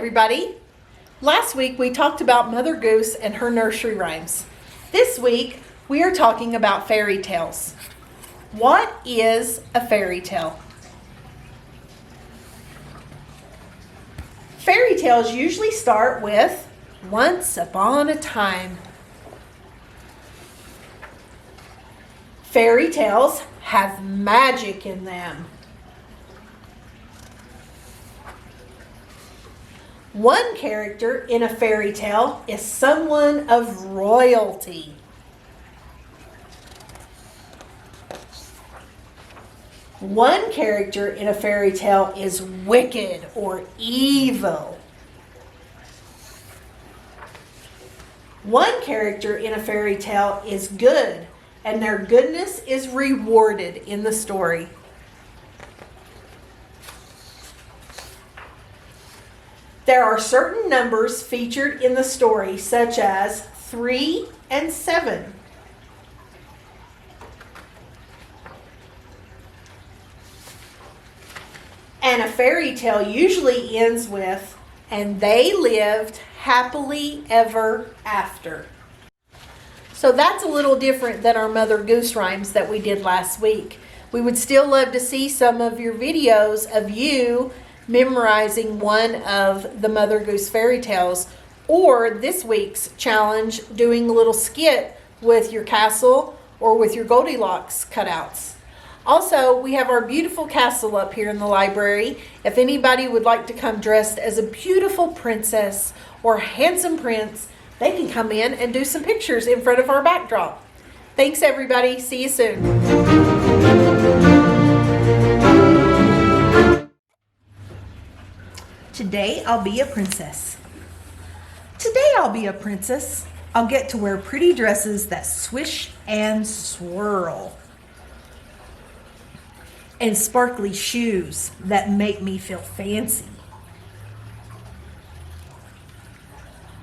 everybody. Last week we talked about Mother Goose and her nursery rhymes. This week we are talking about fairy tales. What is a fairy tale? Fairy tales usually start with once upon a time. Fairy tales have magic in them. One character in a fairy tale is someone of royalty. One character in a fairy tale is wicked or evil. One character in a fairy tale is good, and their goodness is rewarded in the story. There are certain numbers featured in the story, such as 3 and 7. And a fairy tale usually ends with, and they lived happily ever after. So that's a little different than our Mother Goose rhymes that we did last week. We would still love to see some of your videos of you memorizing one of the Mother Goose fairy tales, or this week's challenge, doing a little skit with your castle or with your Goldilocks cutouts. Also, we have our beautiful castle up here in the library. If anybody would like to come dressed as a beautiful princess or handsome prince, they can come in and do some pictures in front of our backdrop. Thanks everybody. See you soon. Today I'll be a princess. Today I'll be a princess. I'll get to wear pretty dresses that swish and swirl. And sparkly shoes that make me feel fancy.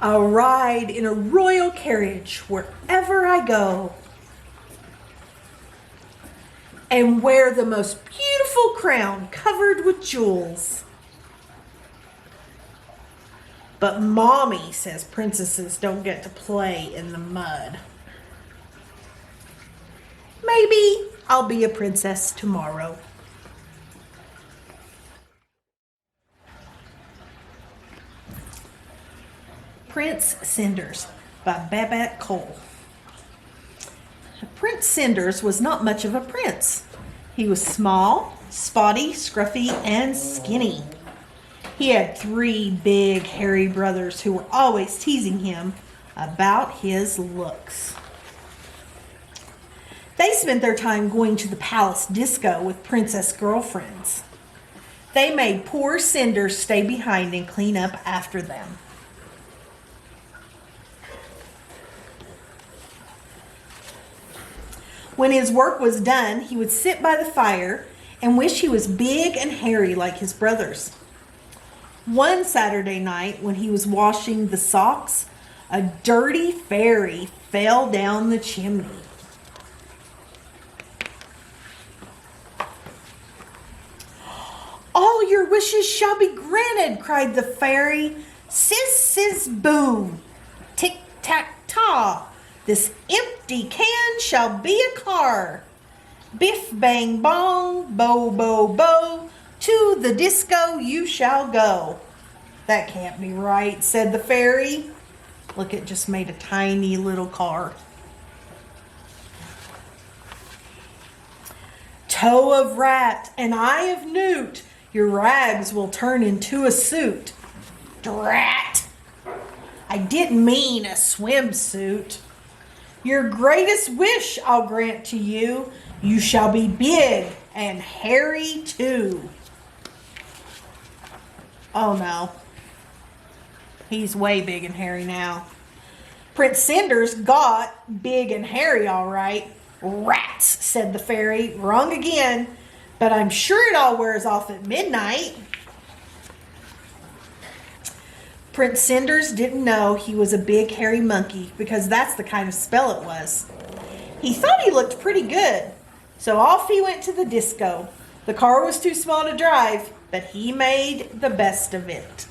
I'll ride in a royal carriage wherever I go. And wear the most beautiful crown covered with jewels. But Mommy says princesses don't get to play in the mud. Maybe I'll be a princess tomorrow. Prince Cinders by Babette Cole. Prince Cinders was not much of a prince. He was small, spotty, scruffy, and skinny. He had 3 big hairy brothers who were always teasing him about his looks. They spent their time going to the palace disco with princess girlfriends. They made poor Cinders stay behind and clean up after them. When his work was done, he would sit by the fire and wish he was big and hairy like his brothers. One Saturday night, when he was washing the socks, a dirty fairy fell down the chimney. "All your wishes shall be granted," cried the fairy. "Sis, sis, boom, tick-tack-ta. This empty can shall be a car. Biff, bang, bong, bo, bo, bo. To the disco you shall go." "That can't be right," said the fairy. Look, it just made a tiny little car. "Toe of rat and eye of newt, your rags will turn into a suit." "Drat! I didn't mean a swimsuit." "Your greatest wish I'll grant to you. You shall be big and hairy too." Oh no. He's way big and hairy now. Prince Cinders got big and hairy all right. "Rats," said the fairy. "Wrong again. But I'm sure it all wears off at midnight." Prince Cinders didn't know he was a big hairy monkey because that's the kind of spell it was. He thought he looked pretty good, so off he went to the disco. The car was too small to drive, but he made the best of it.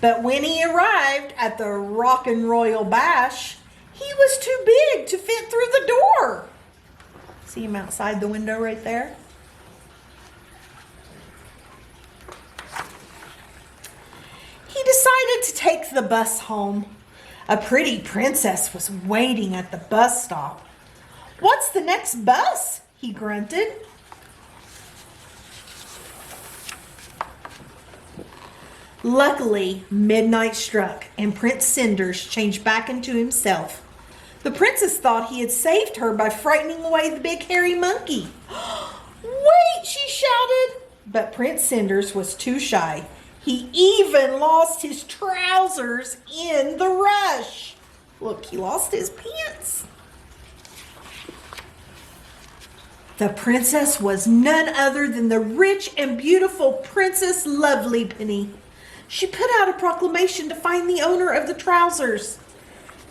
But when he arrived at the Rockin' Royal Bash, he was too big to fit through the door. See him outside the window right there? He decided to take the bus home. A pretty princess was waiting at the bus stop. "What's the next bus?" he grunted. Luckily, midnight struck and Prince Cinders changed back into himself. The princess thought he had saved her by frightening away the big hairy monkey. "Wait!" she shouted. But Prince Cinders was too shy. He even lost his trousers in the rush. Look, he lost his pants. The princess was none other than the rich and beautiful Princess Lovelypenny. She put out a proclamation to find the owner of the trousers.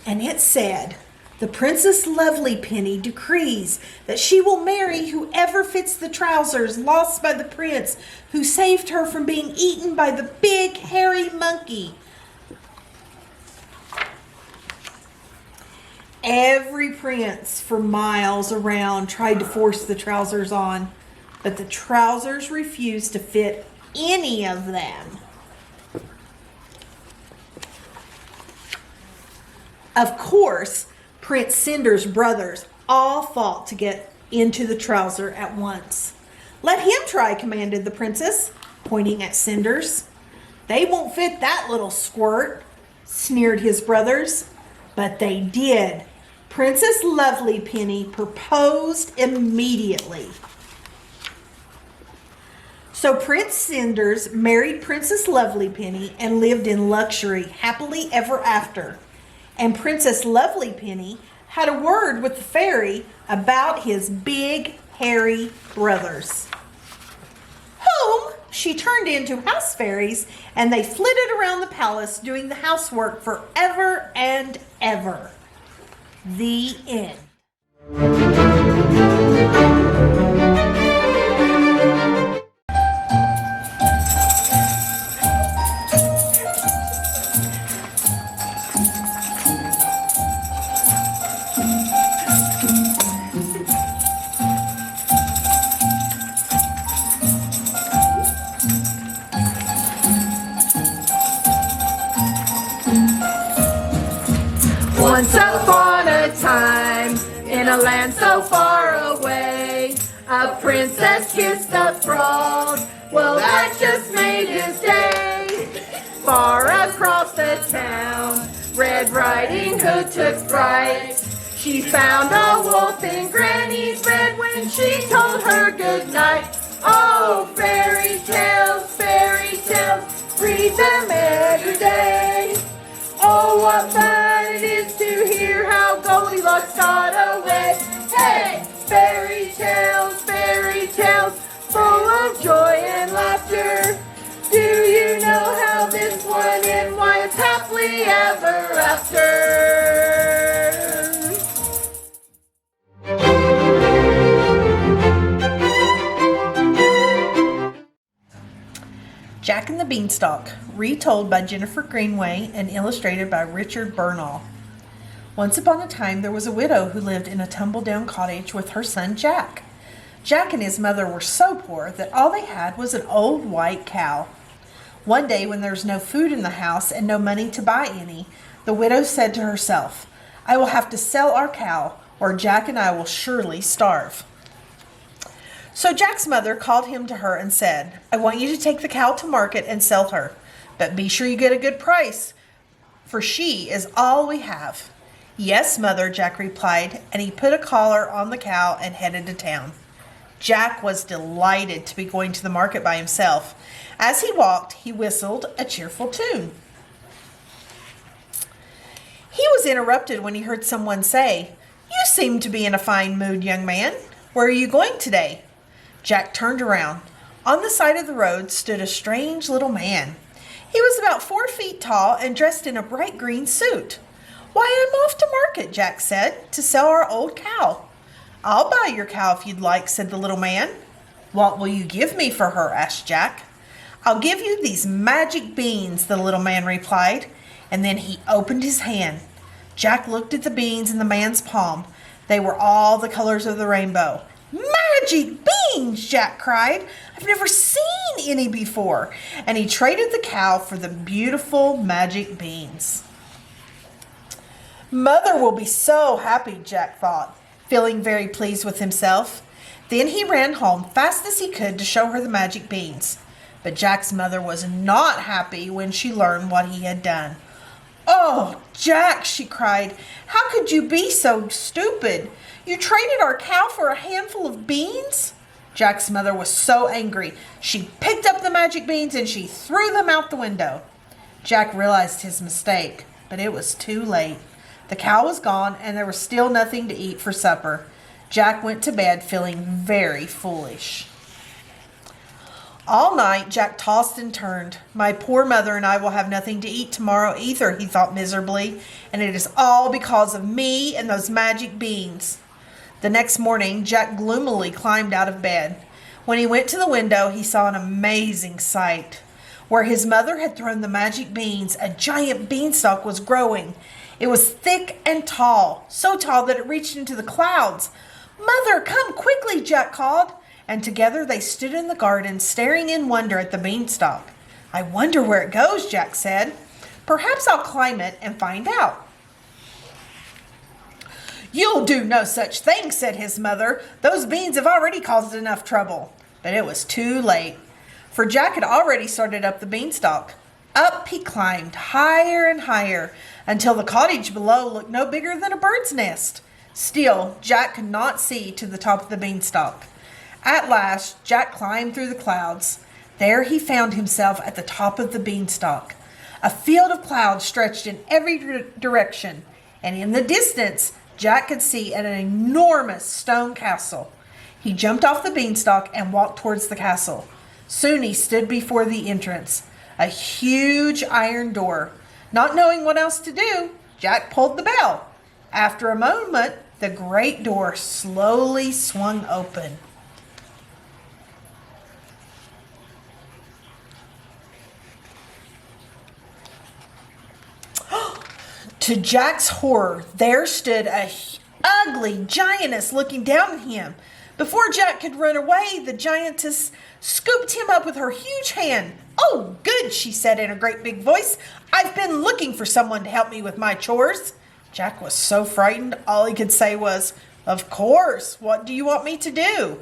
And it said, "The Princess Lovelypenny decrees that she will marry whoever fits the trousers lost by the prince who saved her from being eaten by the big hairy monkey." Every prince for miles around tried to force the trousers on, but the trousers refused to fit any of them. Of course, Prince Cinder's brothers all fought to get into the trouser at once. "Let him try," commanded the princess, pointing at Cinders. "They won't fit that little squirt," sneered his brothers. But they did. Princess Lovelypenny proposed immediately. So Prince Cinders married Princess Lovelypenny and lived in luxury happily ever after. And Princess Lovelypenny had a word with the fairy about his big hairy brothers, whom she turned into house fairies, and they flitted around the palace doing the housework forever and ever. The end. Once upon a time, in a land so far away, a princess kissed a frog. Well, that just made his day. Far across the town, Red Riding Hood took fright. She found a wolf in Granny's bed when she told her goodnight. Oh, fairy tales, read them every day. Oh, what fun it is to hear how Goldilocks got away. Hey, fairy tales, full of joy and laughter. Do you know how this one ends? Why, it's happily ever after. Jack and the Beanstalk, retold by Jennifer Greenway and illustrated by Richard Bernal. Once upon a time, there was a widow who lived in a tumble-down cottage with her son Jack. Jack and his mother were so poor that all they had was an old white cow. One day, when there was no food in the house and no money to buy any, the widow said to herself, "I will have to sell our cow, or Jack and I will surely starve." So Jack's mother called him to her and said, "I want you to take the cow to market and sell her, but be sure you get a good price, for she is all we have." "Yes, mother," Jack replied, and he put a collar on the cow and headed to town. Jack was delighted to be going to the market by himself. As he walked, he whistled a cheerful tune. He was interrupted when he heard someone say, "You seem to be in a fine mood, young man. Where are you going today?" Jack turned around. On the side of the road stood a strange little man. He was about 4 feet tall and dressed in a bright green suit. "Why, I'm off to market," Jack said, "to sell our old cow." "I'll buy your cow if you'd like," said the little man. "What will you give me for her?" asked Jack. "I'll give you these magic beans," the little man replied, and then he opened his hand. Jack looked at the beans in the man's palm. They were all the colors of the rainbow. "Magic beans!" Jack cried. "I've never seen any before." And he traded the cow for the beautiful magic beans. Mother will be so happy, Jack thought, feeling very pleased with himself. Then he ran home fast as he could to show her the magic beans. But Jack's mother was not happy when she learned what he had done. "Oh, Jack," she cried, "how could you be so stupid? You traded our cow for a handful of beans?" Jack's mother was so angry. She picked up the magic beans and she threw them out the window. Jack realized his mistake, but it was too late. The cow was gone and there was still nothing to eat for supper. Jack went to bed feeling very foolish. All night, Jack tossed and turned. "My poor mother and I will have nothing to eat tomorrow either," he thought miserably, "and it is all because of me and those magic beans." The next morning, Jack gloomily climbed out of bed. When he went to the window, he saw an amazing sight. Where his mother had thrown the magic beans, a giant beanstalk was growing. It was thick and tall, so tall that it reached into the clouds. "Mother, come quickly," Jack called. And together they stood in the garden, staring in wonder at the beanstalk. "I wonder where it goes," Jack said. "Perhaps I'll climb it and find out." "You'll do no such thing," said his mother. "Those beans have already caused enough trouble." But it was too late, for Jack had already started up the beanstalk. Up he climbed, higher and higher, until the cottage below looked no bigger than a bird's nest. Still, Jack could not see to the top of the beanstalk. At last, Jack climbed through the clouds. There he found himself at the top of the beanstalk. A field of clouds stretched in every direction, and in the distance, Jack could see an enormous stone castle. He jumped off the beanstalk and walked towards the castle. Soon he stood before the entrance, a huge iron door. Not knowing what else to do, Jack pulled the bell. After a moment, the great door slowly swung open. To Jack's horror, there stood a ugly giantess looking down at him. Before Jack could run away, the giantess scooped him up with her huge hand. "Oh, good," she said in a great big voice. "I've been looking for someone to help me with my chores." Jack was so frightened, all he could say was, "Of course, what do you want me to do?"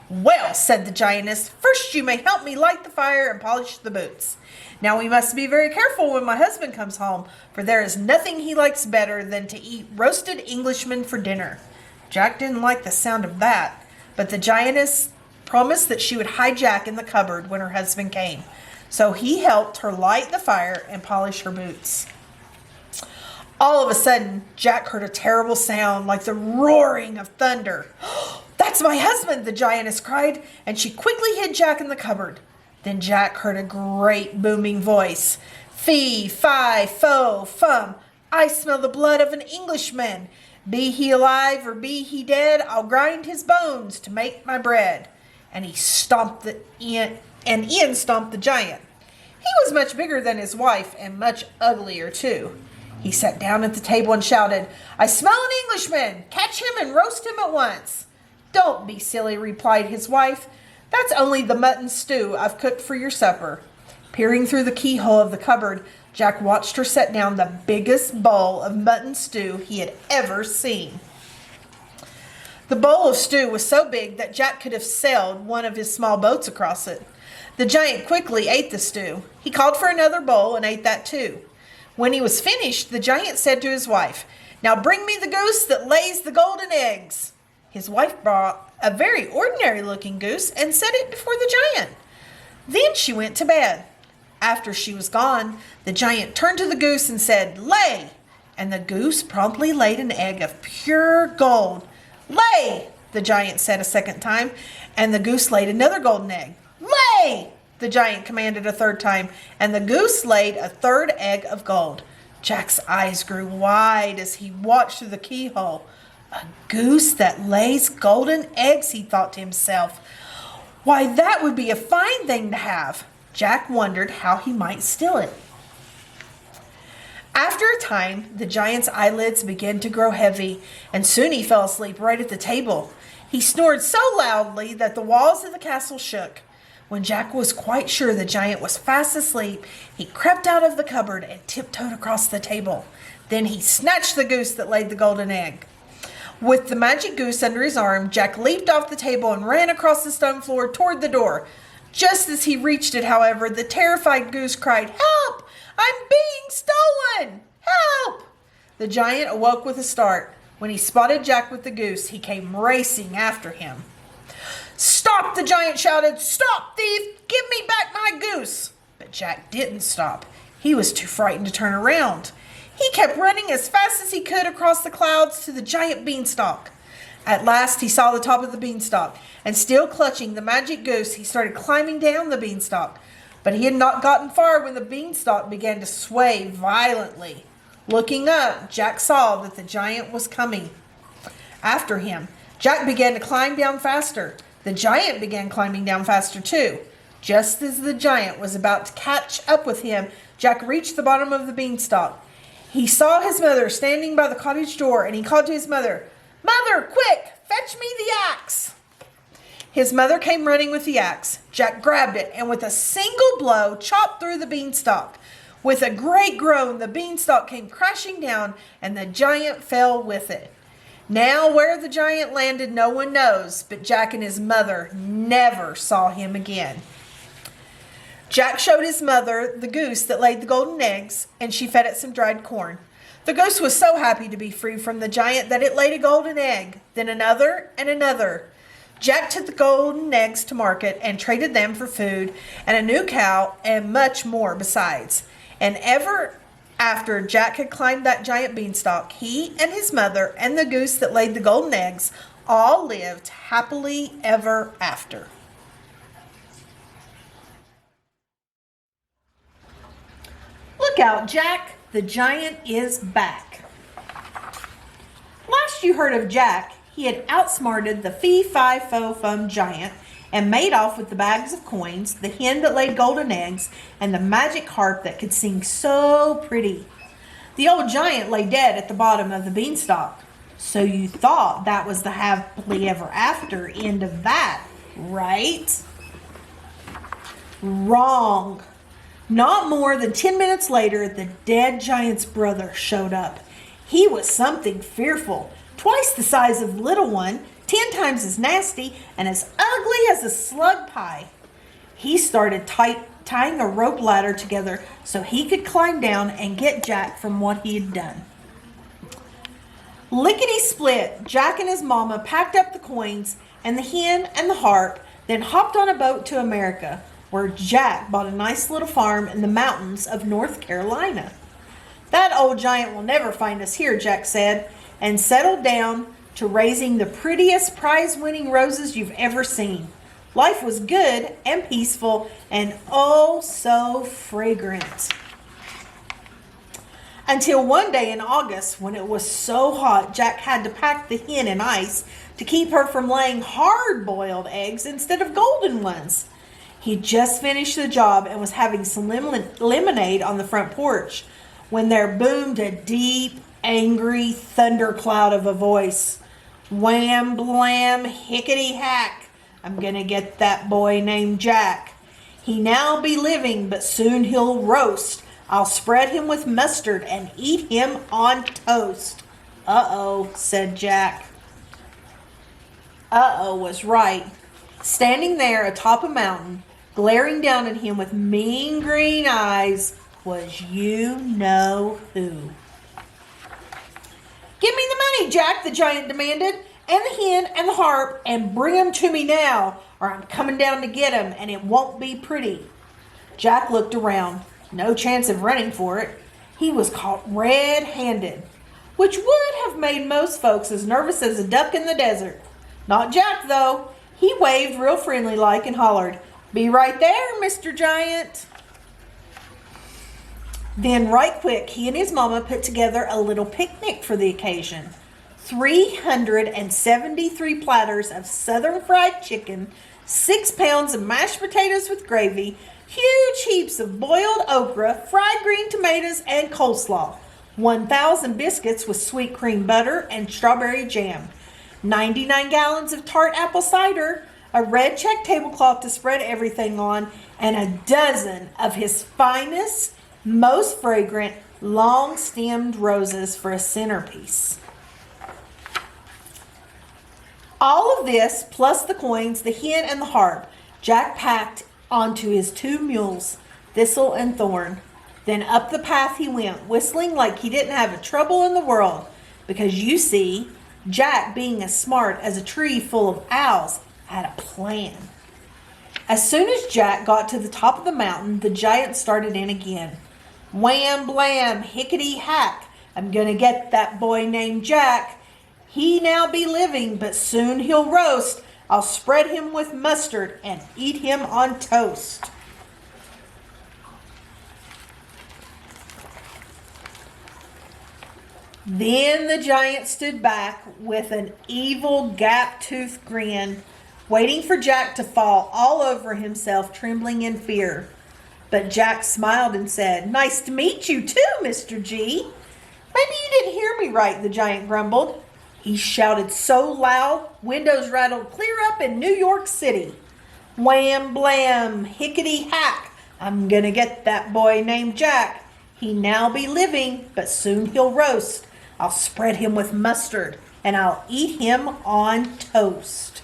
"Well," said the giantess, "first you may help me light the fire and polish the boots. Now we must be very careful when my husband comes home, for there is nothing he likes better than to eat roasted Englishmen for dinner." Jack didn't like the sound of that, but the giantess promised that she would hide Jack in the cupboard when her husband came. So he helped her light the fire and polish her boots. All of a sudden, Jack heard a terrible sound like the roaring of thunder. "That's my husband," the giantess cried, and she quickly hid Jack in the cupboard. Then Jack heard a great booming voice. "Fee, fi, fo, fum, I smell the blood of an Englishman. Be he alive or be he dead, I'll grind his bones to make my bread." And he stomped in stomped the giant. He was much bigger than his wife and much uglier too. He sat down at the table and shouted, "I smell an Englishman! Catch him and roast him at once." "Don't be silly," replied his wife. "That's only the mutton stew I've cooked for your supper." Peering through the keyhole of the cupboard, Jack watched her set down the biggest bowl of mutton stew he had ever seen. The bowl of stew was so big that Jack could have sailed one of his small boats across it. The giant quickly ate the stew. He called for another bowl and ate that too. When he was finished, the giant said to his wife, "Now bring me the goose that lays the golden eggs." His wife brought a very ordinary looking goose and set it before the giant. Then she went to bed. After she was gone, the giant turned to the goose and said, "Lay!" And the goose promptly laid an egg of pure gold. "Lay!" the giant said a second time, and the goose laid another golden egg. "Lay!" the giant commanded a third time, and the goose laid a third egg of gold. Jack's eyes grew wide as he watched through the keyhole. "A goose that lays golden eggs," he thought to himself. "Why, that would be a fine thing to have." Jack wondered how he might steal it. After a time, the giant's eyelids began to grow heavy, and soon he fell asleep right at the table. He snored so loudly that the walls of the castle shook. When Jack was quite sure the giant was fast asleep, he crept out of the cupboard and tiptoed across the table. Then he snatched the goose that laid the golden egg. With the magic goose under his arm, Jack leaped off the table and ran across the stone floor toward the door. Just as he reached it, however, the terrified goose cried, "Help! I'm being stolen! Help!" The giant awoke with a start. When he spotted Jack with the goose, he came racing after him. "Stop!" the giant shouted. "Stop, thief! Give me back my goose!" But Jack didn't stop. He was too frightened to turn around. He kept running as fast as he could across the clouds to the giant beanstalk. At last he saw the top of the beanstalk, and still clutching the magic goose, he started climbing down the beanstalk. But he had not gotten far when the beanstalk began to sway violently. Looking up, Jack saw that the giant was coming after him. Jack began to climb down faster. The giant began climbing down faster too. Just as the giant was about to catch up with him, Jack reached the bottom of the beanstalk. He saw his mother standing by the cottage door, and he called to his mother, "Mother, quick, fetch me the axe." His mother came running with the axe. Jack grabbed it and with a single blow chopped through the beanstalk. With a great groan, the beanstalk came crashing down and the giant fell with it. Now where the giant landed no one knows, but Jack and his mother never saw him again. Jack showed his mother the goose that laid the golden eggs, and she fed it some dried corn. The goose was so happy to be free from the giant that it laid a golden egg, then another and another. Jack took the golden eggs to market and traded them for food and a new cow and much more besides. And ever after Jack had climbed that giant beanstalk, he and his mother and the goose that laid the golden eggs all lived happily ever after. Look out, Jack! The giant is back. Last you heard of Jack, he had outsmarted the fee-fi-fo-fum giant and made off with the bags of coins, the hen that laid golden eggs, and the magic harp that could sing so pretty. The old giant lay dead at the bottom of the beanstalk. So you thought that was the happily ever after end of that, right? Wrong. Not more than 10 minutes later, the dead giant's brother showed up. He was something fearful. Twice the size of the little one, 10 times as nasty, and as ugly as a slug pie. He started tying a rope ladder together so he could climb down and get Jack from what he had done. Lickety-split, Jack and his mama packed up the coins and the hen and the harp, then hopped on a boat to America, where Jack bought a nice little farm in the mountains of North Carolina. "That old giant will never find us here," Jack said, and settled down to raising the prettiest prize-winning roses you've ever seen. Life was good and peaceful and oh so fragrant. Until one day in August, when it was so hot, Jack had to pack the hen in ice to keep her from laying hard-boiled eggs instead of golden ones. He just finished the job and was having some lemonade on the front porch when there boomed a deep, angry thundercloud of a voice. "Wham, blam, hickety-hack. I'm gonna get that boy named Jack. He now be living, but soon he'll roast. I'll spread him with mustard and eat him on toast." "Uh-oh," said Jack. Uh-oh was right. Standing there atop a mountain, glaring down at him with mean green eyes, was you-know-who. "Give me the money, Jack," the giant demanded, "and the hen and the harp, and bring 'em to me now, or I'm coming down to get 'em, and it won't be pretty." Jack looked around. No chance of running for it. He was caught red-handed, which would have made most folks as nervous as a duck in the desert. Not Jack, though. He waved real friendly-like and hollered, "Be right there, Mr. Giant." Then, right quick, he and his mama put together a little picnic for the occasion. 373 platters of southern fried chicken, 6 pounds of mashed potatoes with gravy, huge heaps of boiled okra, fried green tomatoes, and coleslaw, 1,000 biscuits with sweet cream butter and strawberry jam, 99 gallons of tart apple cider, a red check tablecloth to spread everything on, and a dozen of his finest, most fragrant, long-stemmed roses for a centerpiece. All of this, plus the coins, the hen, and the harp, Jack packed onto his 2 mules, Thistle and Thorn. Then up the path he went, whistling like he didn't have a trouble in the world, because you see, Jack, being as smart as a tree full of owls, had a plan. As soon as Jack got to the top of the mountain, the giant started in again. Wham, blam, hickety hack, I'm gonna get that boy named Jack. He now be living, but soon he'll roast. I'll spread him with mustard and eat him on toast. Then the giant stood back with an evil gap-toothed grin, waiting for Jack to fall all over himself, trembling in fear. But Jack smiled and said, "Nice to meet you too, Mr. G." "Maybe you didn't hear me right," the giant grumbled. He shouted so loud, windows rattled clear up in New York City. Wham, blam, hickety hack, I'm gonna get that boy named Jack. He now be living, but soon he'll roast. I'll spread him with mustard, and I'll eat him on toast.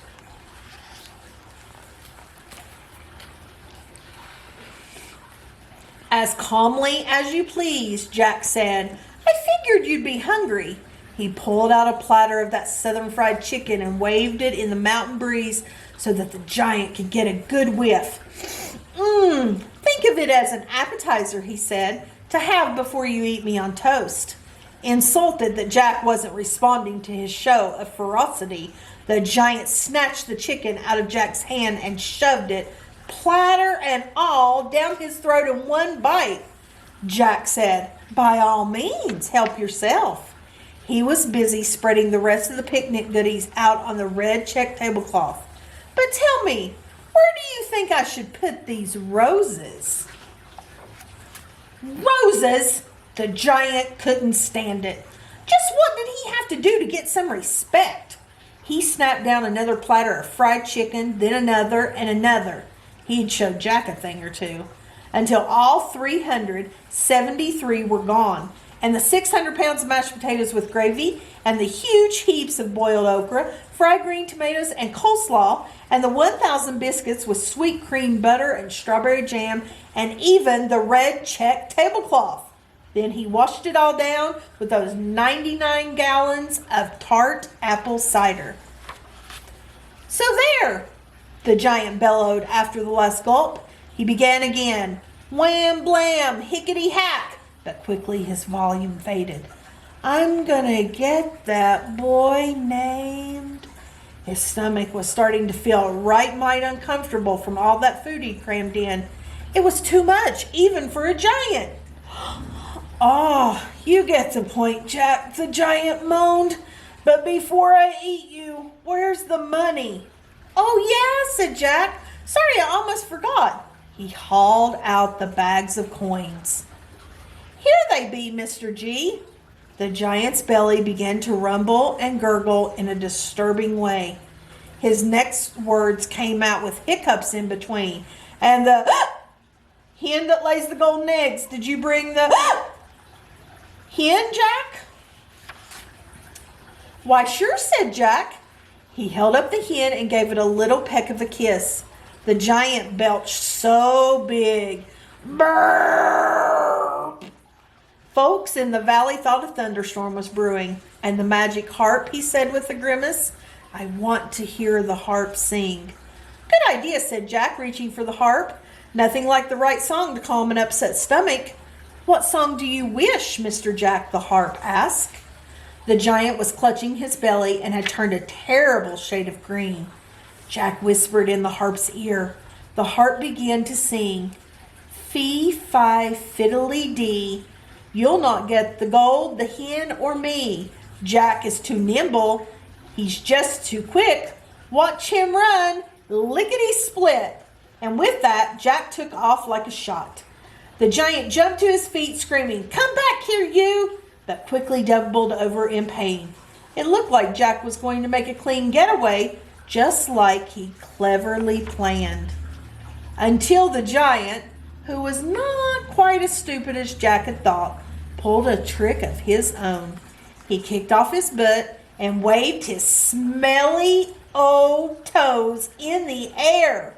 As calmly as you please, Jack said, "I figured you'd be hungry." He pulled out a platter of that southern fried chicken and waved it in the mountain breeze so that the giant could get a good whiff. Think of it as an appetizer," he said, "to have before you eat me on toast." Insulted that Jack wasn't responding to his show of ferocity, the giant snatched the chicken out of Jack's hand and shoved it, platter and all, down his throat in one bite. Jack said, "By all means, help yourself." He was busy spreading the rest of the picnic goodies out on the red check tablecloth. "But tell me, where do you think I should put these roses?" Roses? The giant couldn't stand it. Just what did he have to do to get some respect? He snapped down another platter of fried chicken, then another and another. He'd show Jack a thing or two, until all 373 were gone, and the 600 pounds of mashed potatoes with gravy, and the huge heaps of boiled okra, fried green tomatoes, and coleslaw, and the 1,000 biscuits with sweet cream butter and strawberry jam, and even the red check tablecloth. Then he washed it all down with those 99 gallons of tart apple cider. "So there," the giant bellowed after the last gulp. He began again, wham, blam, hickety hack, but quickly his volume faded. "I'm gonna get that boy named..." His stomach was starting to feel right might uncomfortable from all that food he'd crammed in. It was too much, even for a giant. "Oh, you get the point, Jack," the giant moaned. "But before I eat you, where's the money?" "Oh, yeah," said Jack. "Sorry, I almost forgot." He hauled out the bags of coins. "Here they be, Mr. G." The giant's belly began to rumble and gurgle in a disturbing way. His next words came out with hiccups in between. "And the hen that lays the golden eggs, did you bring the hen, Jack?" "Why, sure," said Jack. He held up the hen and gave it a little peck of a kiss. The giant belched so big. Burp! Folks in the valley thought a thunderstorm was brewing. "And the magic harp," he said with a grimace. "I want to hear the harp sing." "Good idea," said Jack, reaching for the harp. "Nothing like the right song to calm an upset stomach." "What song do you wish, Mr. Jack?" the harp asked. The giant was clutching his belly and had turned a terrible shade of green. Jack whispered in the harp's ear. The harp began to sing, "Fee, fi, fiddly dee. You'll not get the gold, the hen, or me. Jack is too nimble. He's just too quick. Watch him run, lickety-split." And with that, Jack took off like a shot. The giant jumped to his feet, screaming, "Come back here, you!" but quickly doubled over in pain. It looked like Jack was going to make a clean getaway, just like he cleverly planned. Until the giant, who was not quite as stupid as Jack had thought, pulled a trick of his own. He kicked off his butt and waved his smelly old toes in the air.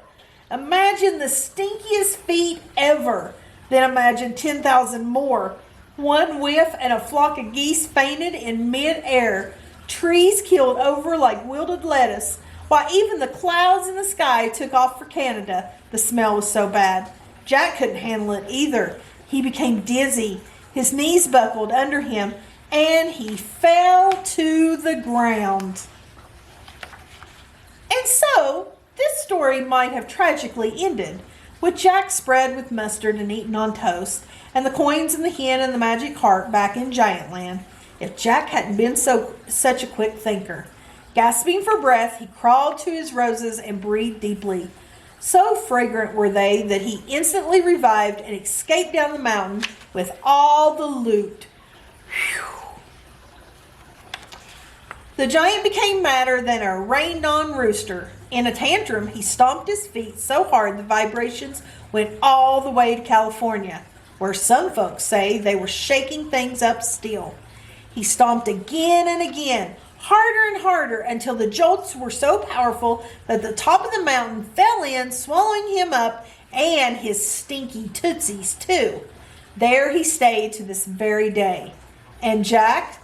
Imagine the stinkiest feet ever. Then imagine 10,000 more. One whiff and a flock of geese fainted in mid-air. Trees keeled over like wilted lettuce, while even the clouds in the sky took off for Canada. The smell was so bad. Jack couldn't handle it either. He became dizzy. His knees buckled under him, and he fell to the ground. And so, this story might have tragically ended, with Jack spread with mustard and eaten on toast, and the coins and the hen and the magic heart back in Giantland, if Jack hadn't been such a quick thinker. Gasping for breath, he crawled to his roses and breathed deeply. So fragrant were they that he instantly revived and escaped down the mountain with all the loot. Whew. The giant became madder than a rained-on rooster. In a tantrum, he stomped his feet so hard the vibrations went all the way to California, where some folks say they were shaking things up still. He stomped again and again, harder and harder, until the jolts were so powerful that the top of the mountain fell in, swallowing him up and his stinky tootsies too. There he stayed to this very day. And Jack?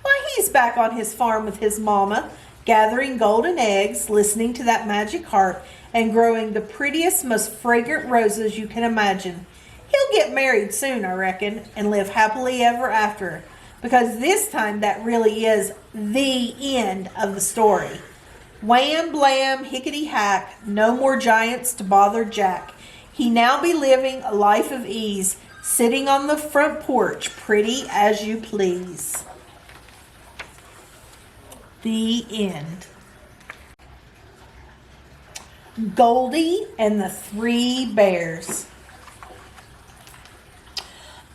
Why, he's back on his farm with his mama, gathering golden eggs, listening to that magic harp, and growing the prettiest, most fragrant roses you can imagine. He'll get married soon, I reckon, and live happily ever after, because this time that really is the end of the story. Wham, blam, hickety hack, no more giants to bother Jack. He now be living a life of ease, sitting on the front porch, pretty as you please. The end. Goldie and the Three Bears.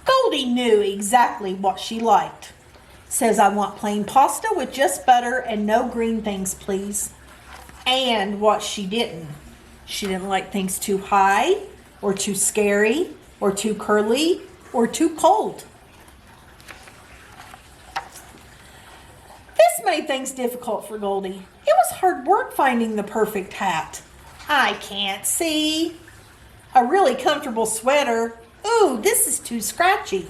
Goldie knew exactly what she liked. Says, "I want plain pasta with just butter and no green things, please." And what she didn't. She didn't like things too high, or too scary, or too curly, or too cold. This made things difficult for Goldie. It was hard work finding the perfect hat. I can't see. A really comfortable sweater. Ooh, this is too scratchy.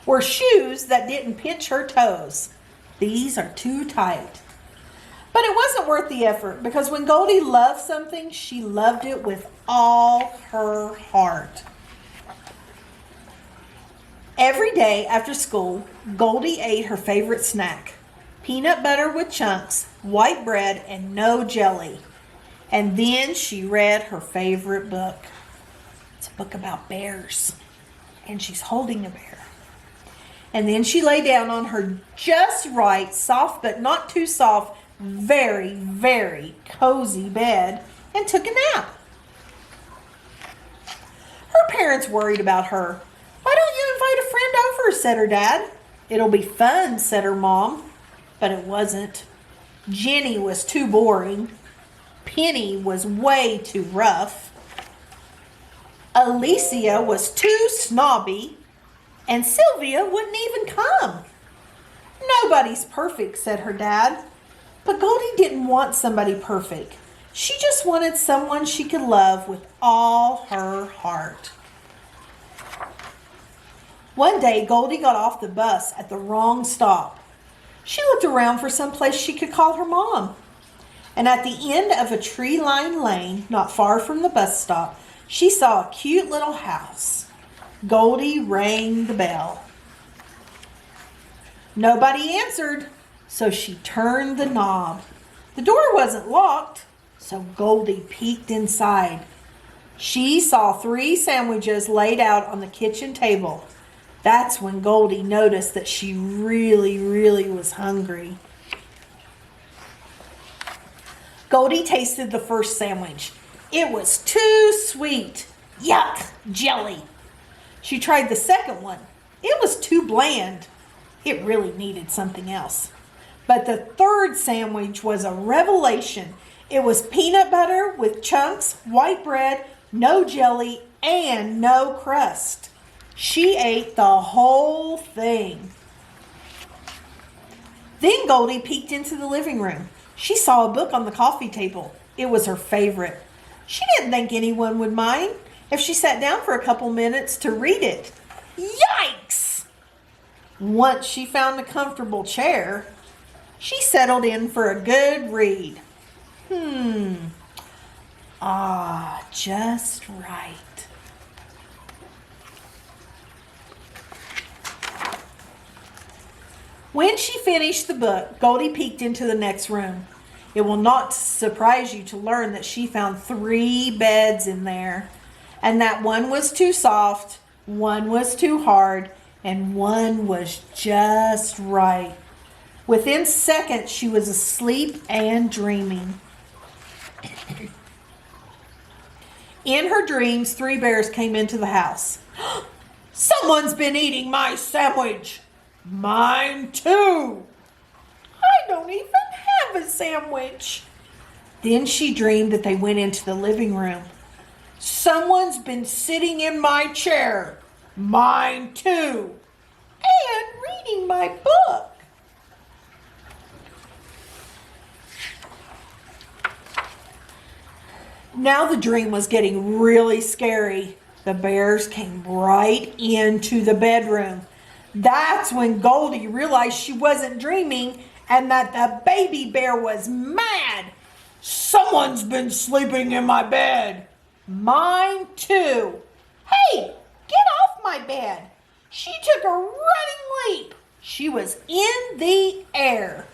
Or shoes that didn't pinch her toes. These are too tight. But it wasn't worth the effort, because when Goldie loved something, she loved it with all her heart. Every day after school, Goldie ate her favorite snack. Peanut butter with chunks, white bread, and no jelly. And then she read her favorite book. It's a book about bears. And she's holding a bear. And then she lay down on her just right, soft but not too soft, very, very cozy bed and took a nap. Her parents worried about her. "Why don't you invite a friend over?" said her dad. "It'll be fun," said her mom. But it wasn't. Jenny was too boring. Penny was way too rough. Alicia was too snobby. And Sylvia wouldn't even come. "Nobody's perfect," said her dad. But Goldie didn't want somebody perfect. She just wanted someone she could love with all her heart. One day, Goldie got off the bus at the wrong stop. She looked around for some place she could call her mom. And at the end of a tree-lined lane, not far from the bus stop, she saw a cute little house. Goldie rang the bell. Nobody answered, so she turned the knob. The door wasn't locked, so Goldie peeked inside. She saw 3 sandwiches laid out on the kitchen table. That's when Goldie noticed that she really, really was hungry. Goldie tasted the first sandwich. It was too sweet. Yuck, jelly. She tried the second one. It was too bland. It really needed something else. But the third sandwich was a revelation. It was peanut butter with chunks, white bread, no jelly, and no crust. She ate the whole thing. Then Goldie peeked into the living room. She saw a book on the coffee table. It was her favorite. She didn't think anyone would mind if she sat down for a couple minutes to read it. Yikes! Once she found a comfortable chair, she settled in for a good read. Just right. When she finished the book, Goldie peeked into the next room. It will not surprise you to learn that she found 3 beds in there, and that one was too soft, one was too hard, and one was just right. Within seconds, she was asleep and dreaming. In her dreams, 3 bears came into the house. Someone's been eating my sandwich. Mine too. I don't even have a sandwich. Then she dreamed that they went into the living room. Someone's been sitting in my chair. Mine too. And reading my book. Now the dream was getting really scary. The bears came right into the bedroom. That's when Goldie realized she wasn't dreaming and that the baby bear was mad. Someone's been sleeping in my bed. Mine too. Hey, get off my bed. She took a running leap. She was in the air.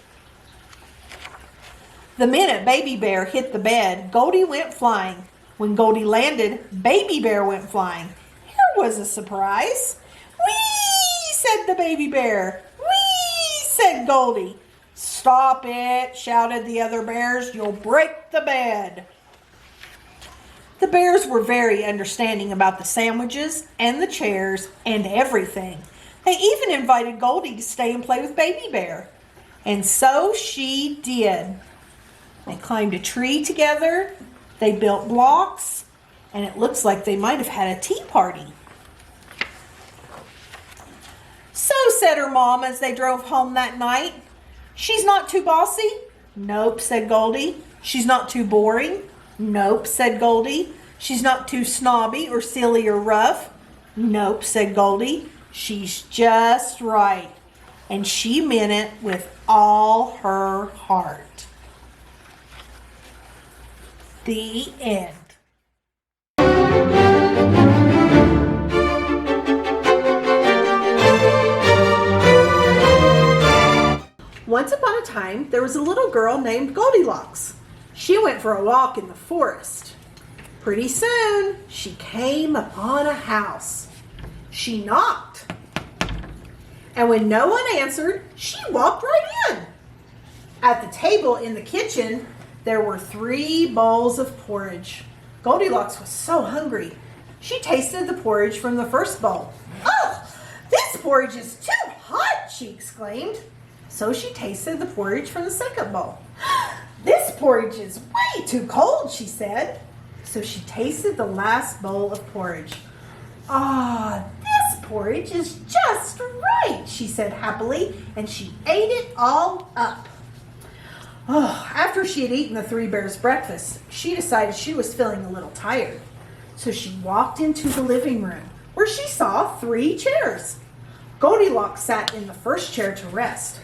The minute Baby Bear hit the bed, Goldie went flying. When Goldie landed, Baby Bear went flying. Here was a surprise. Whee! Said the Baby Bear. Whee! Said Goldie. Stop it, shouted the other bears. You'll break the bed. The bears were very understanding about the sandwiches and the chairs and everything. They even invited Goldie to stay and play with Baby Bear. And so she did. They climbed a tree together, they built blocks, and it looks like they might have had a tea party. So, said her mom as they drove home that night, she's not too bossy? Nope, said Goldie. She's not too boring? Nope, said Goldie. She's not too snobby or silly or rough? Nope, said Goldie. She's just right. And she meant it with all her heart. The end. Once upon a time, there was a little girl named Goldilocks. She went for a walk in the forest. Pretty soon, she came upon a house. She knocked. And when no one answered, she walked right in. At the table in the kitchen, there were 3 bowls of porridge. Goldilocks was so hungry. She tasted the porridge from the first bowl. Oh, this porridge is too hot, she exclaimed. So she tasted the porridge from the second bowl. This porridge is way too cold, she said. So she tasted the last bowl of porridge. Ah, this porridge is just right, she said happily, and she ate it all up. Oh, after she had eaten the 3 bears' breakfast, she decided she was feeling a little tired. So she walked into the living room, where she saw 3 chairs. Goldilocks sat in the first chair to rest.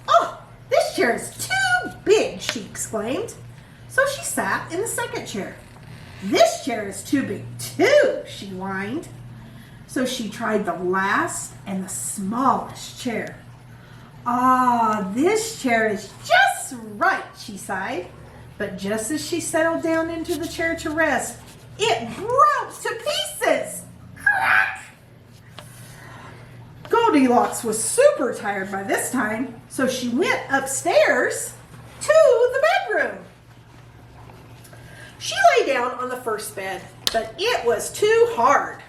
Oh, this chair is too big, she exclaimed. So she sat in the second chair. This chair is too big too, she whined. So she tried the last and the smallest chair. Ah, this chair is just right, she sighed. But just as she settled down into the chair to rest, it broke to pieces. Crack! Goldilocks was super tired by this time, so she went upstairs to the bedroom. She lay down on the first bed. but it was too hard.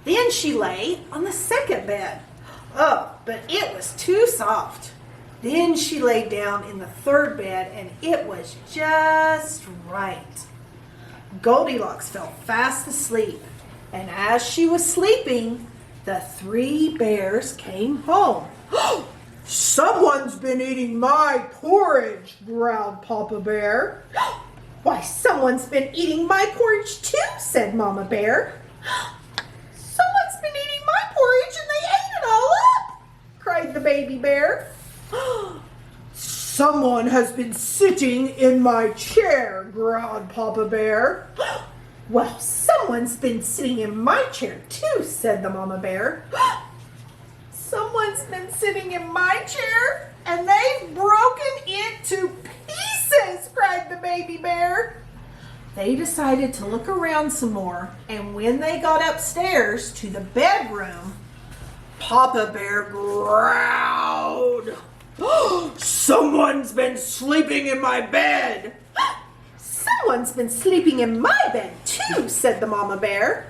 Then she lay on the second bed. Oh, but it was too soft. Then she lay down in the third bed, and it was just right. Goldilocks fell fast asleep, and as she was sleeping, the three bears came home. Someone's been eating my porridge, growled Papa Bear. Why, someone's been eating my porridge too, said Mama Bear. Someone's been eating my porridge and they ate it all up, cried the baby bear. Someone has been sitting in my chair, growled Papa Bear. Well, someone's been sitting in my chair too, said the Mama Bear. Someone's been sitting in my chair and they've broken it to pieces, cried the baby bear. They decided to look around some more, and when they got upstairs to the bedroom, Papa Bear growled. Someone's been sleeping in my bed. Someone's been sleeping in my bed too, said the Mama Bear.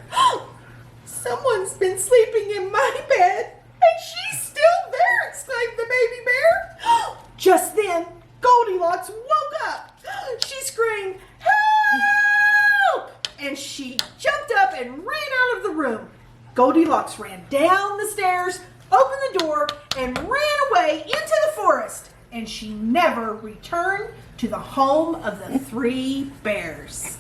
Someone's been sleeping in my bed, and she's still there, exclaimed the baby bear. Just then, Goldilocks woke up. She screamed, "Help!" And she jumped up and ran out of the room. Goldilocks ran down the stairs, opened the door, and ran away into the forest. And she never returned to the home of the three bears.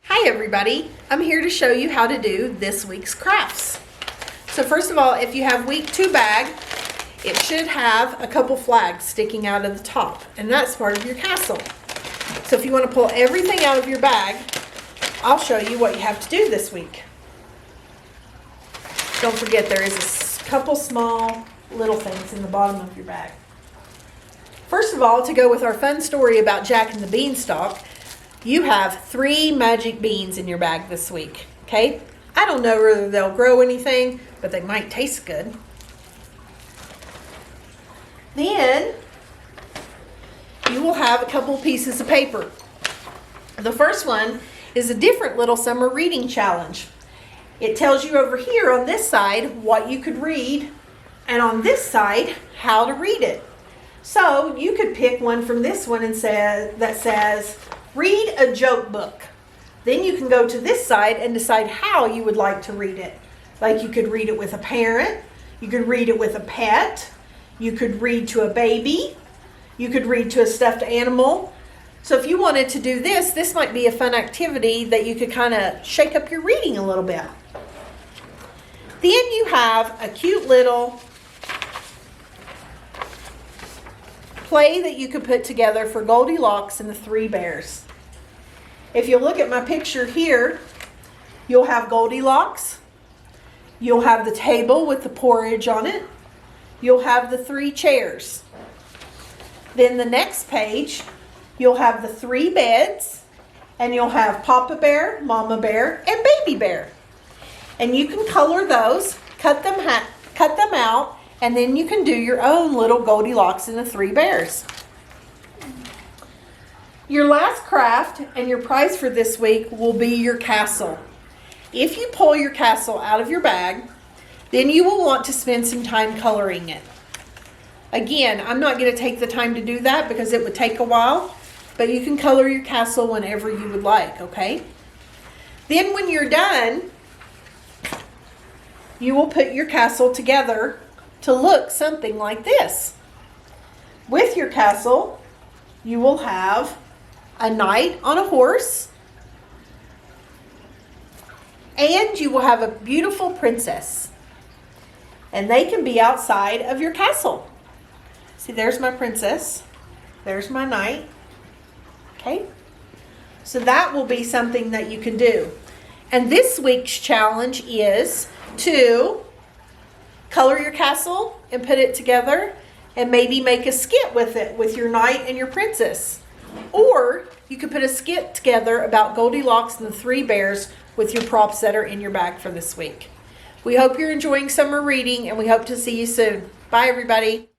Hi everybody, I'm here to show you how to do this week's crafts. So first of all, if you have week 2 bag, it should have a couple flags sticking out of the top, and that's part of your castle. So if you want to pull everything out of your bag, I'll show you what you have to do this week. Don't forget there is a couple small little things in the bottom of your bag. First of all, to go with our fun story about Jack and the Beanstalk, you have 3 magic beans in your bag this week, okay? I don't know whether they'll grow anything, but they might taste good. Then, you will have a couple pieces of paper. The first one is a different little summer reading challenge. It tells you over here on this side what you could read, and on this side, how to read it. So you could pick one from this one and that says, read a joke book. Then you can go to this side and decide how you would like to read it. Like you could read it with a parent, you could read it with a pet, you could read to a baby, you could read to a stuffed animal. So if you wanted to do this, this might be a fun activity that you could kind of shake up your reading a little bit. Then you have a cute little play that you could put together for Goldilocks and the 3 bears. If you look at my picture here, you'll have Goldilocks, you'll have the table with the porridge on it, you'll have the 3 chairs. Then the next page, you'll have the 3 beds, and you'll have Papa Bear, Mama Bear, and Baby Bear. And you can color those, cut them out, and then you can do your own little Goldilocks and the 3 bears. Your last craft and your prize for this week will be your castle. If you pull your castle out of your bag, then you will want to spend some time coloring it. Again, I'm not going to take the time to do that because it would take a while, but you can color your castle whenever you would like, okay? Then when you're done, you will put your castle together to look something like this. With your castle, you will have a knight on a horse, and you will have a beautiful princess. And they can be outside of your castle. See, there's my princess. There's my knight. Okay? So that will be something that you can do. And this week's challenge is to color your castle and put it together and maybe make a skit with it with your knight and your princess. Or you could put a skit together about Goldilocks and the Three Bears with your props that are in your bag for this week. We hope you're enjoying summer reading, and we hope to see you soon. Bye, everybody.